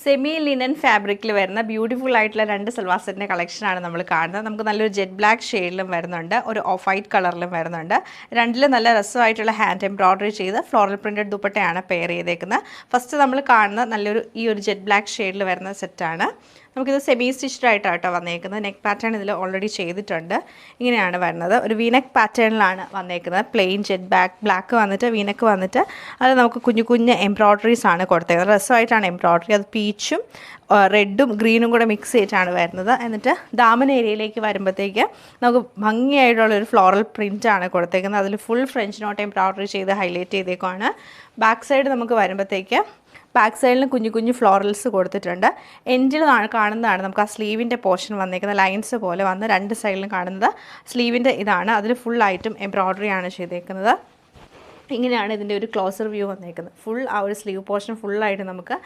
Semi linen ഫാബ്രിക്കിൽ വരുന്ന beautiful ആയിട്ടുള്ള രണ്ട് സൽവാർ സെറ്റിൻ്റെ കളക്ഷനാണ് നമ്മൾ കാണുന്നത്. നമുക്ക് നല്ലൊരു ജെറ്റ് ബ്ലാക്ക് ഷെയ്ഡിലും വരുന്നുണ്ട്, ഒരു ഓഫ് വൈറ്റ് കളറിലും വരുന്നുണ്ട്. രണ്ടിലും നല്ല രസമായിട്ടുള്ള ഹാൻഡ് എംബ്രോയ്ഡറി ചെയ്ത് ഫ്ലോറൽ പ്രിൻറ്റഡ് ദുപ്പട്ടയാണ് പെയർ ചെയ്തേക്കുന്നത്. ഫസ്റ്റ് നമ്മൾ കാണുന്ന നല്ലൊരു ഈ ഒരു ജെറ്റ് ബ്ലാക്ക് ഷെയ്ഡിൽ വരുന്ന സെറ്റാണ്. നമുക്കിത് സെമി സ്റ്റിച്ച്ഡ് ആയിട്ടാണ് കേട്ടോ വന്നേക്കുന്നത്. നെക്ക് പാറ്റേൺ ഇതിൽ ഓൾറെഡി ചെയ്തിട്ടുണ്ട്. ഇങ്ങനെയാണ് വരുന്നത്. ഒരു വീനെക്ക് പാറ്റേണിലാണ് വന്നേക്കുന്നത്. പ്ലെയിൻ ജെറ്റ് ബ്ലാക്ക് വന്നിട്ട് വീനെക്ക് വന്നിട്ട് അത് നമുക്ക് കുഞ്ഞു കുഞ്ഞ് എംബ്രോയ്ഡറീസ് ആണ് കൊടുത്തേക്കുന്നത്. രസമായിട്ടാണ് എംബ്രോയ്ഡറി. അത് പീച്ചും റെഡും ഗ്രീനും കൂടെ മിക്സ് ചെയ്തിട്ടാണ് വരുന്നത്. എന്നിട്ട് ദാമൻ ഏരിയയിലേക്ക് വരുമ്പോഴത്തേക്ക് നമുക്ക് ഭംഗിയായിട്ടുള്ളൊരു ഫ്ലോറൽ പ്രിൻ്റാണ് കൊടുത്തേക്കുന്നത്. അതിൽ ഫുൾ ഫ്രഞ്ച് നോട്ട് എംബ്രോയ്ഡറി ചെയ്ത് ഹൈലൈറ്റ് ചെയ്തേക്കുവാണ്. ബാക്ക് സൈഡ് നമുക്ക് വരുമ്പോഴത്തേക്ക് ബാക്ക് സൈഡിലും കുഞ്ഞു കുഞ്ഞു ഫ്ലോറൽസ് കൊടുത്തിട്ടുണ്ട്. എൻഡിൽ കാണുന്നതാണ് നമുക്ക് ആ സ്ലീവിൻ്റെ പോർഷൻ വന്നേക്കുന്നത്. ലൈൻസ് പോലെ വന്ന് രണ്ട് സൈഡിലും കാണുന്നത് സ്ലീവിൻ്റെ ഇതാണ്. അതിൽ ഫുള്ളായിട്ടും എംബ്രോയ്ഡറിയാണ് ചെയ്തേക്കുന്നത്. ഇങ്ങനെയാണ് ഇതിൻ്റെ ഒരു ക്ലോസർ വ്യൂ വന്നേക്കുന്നത്. ഫുൾ ആ ഒരു സ്ലീവ് പോർഷൻ ഫുള്ളായിട്ട് നമുക്ക്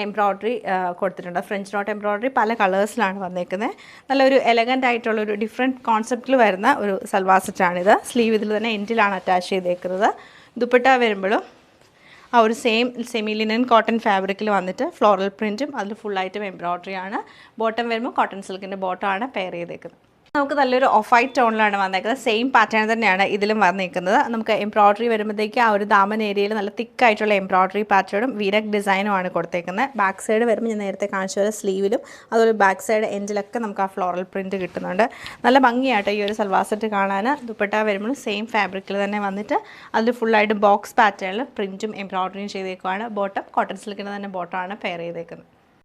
എംബ്രോയ്ഡറി കൊടുത്തിട്ടുണ്ട്. ഫ്രഞ്ച് നോട്ട് എംബ്രോയ്ഡറി പല കളേഴ്സിലാണ് വന്നേക്കുന്നത്. നല്ലൊരു എലഗൻ്റ് ആയിട്ടുള്ളൊരു ഡിഫറെൻറ്റ് കോൺസെപ്റ്റിൽ വരുന്ന ഒരു സൽവാർ സെറ്റാണിത്. സ്ലീവ് ഇതിൽ തന്നെ എൻഡിലാണ് അറ്റാച്ച് ചെയ്തേക്കുന്നത്. ദുപ്പട്ട വരുമ്പോഴും ആ ഒരു സെമി ലിനൻ കോട്ടൺ ഫാബ്രിക്കിൽ വന്നിട്ട് ഫ്ലോറൽ പ്രിൻറ്റും അതിൽ ഫുള്ളായിട്ടും എംബ്രോയ്ഡറിയാണ്. ബോട്ടം വരുമ്പോൾ കോട്ടൺ സിൽക്കിൻ്റെ ബോട്ടമാണ് പെയർ ചെയ്തേക്കുന്നത്. നമുക്ക് നല്ലൊരു ഓഫ് വൈറ്റ് ടോണിലാണ് വന്നേക്കുന്നത്. സെയിം പാറ്റേൺ തന്നെയാണ് ഇതിലും വന്നിരിക്കുന്നത്. നമുക്ക് എംബ്രോയ്ഡറി വരുമ്പോഴത്തേക്ക് ആ ഒരു ദാമൻ ഏരിയയിൽ നല്ല തിക്കായിട്ടുള്ള എംബ്രോയ്ഡറി പാറ്റേണും വീനക്ക് ഡിസൈനുമാണ് കൊടുത്തേക്കുന്നത്. ബാക്ക് സൈഡ് വരുമ്പോൾ ഞാൻ നേരത്തെ കാണിച്ച പോലെ സ്ലീവിലും അതുപോലെ ബാക്ക് സൈഡ് എൻഡിലൊക്കെ നമുക്ക് ആ ഫ്ലോറൽ പ്രിൻറ്റ് കിട്ടുന്നുണ്ട്. നല്ല ഭംഗിയായിട്ട് ഈ ഒരു സൽവാർ സെറ്റ് കാണാൻ. ദുപ്പട്ട വരുമ്പോൾ സെയിം ഫാബ്രിക്കിൽ തന്നെ വന്നിട്ട് അതിൽ ഫുള്ളായിട്ട് ബോക്സ് പാറ്റേണിൽ പ്രിൻറ്റും എംബ്രോയ്ഡറിയും ചെയ്തേക്കുവാണ്. ബോട്ടം കോട്ടൺ സിൽക്കിൻ്റെ തന്നെ ബോട്ടമാണ് പെയർ ചെയ്തേക്കുന്നത്.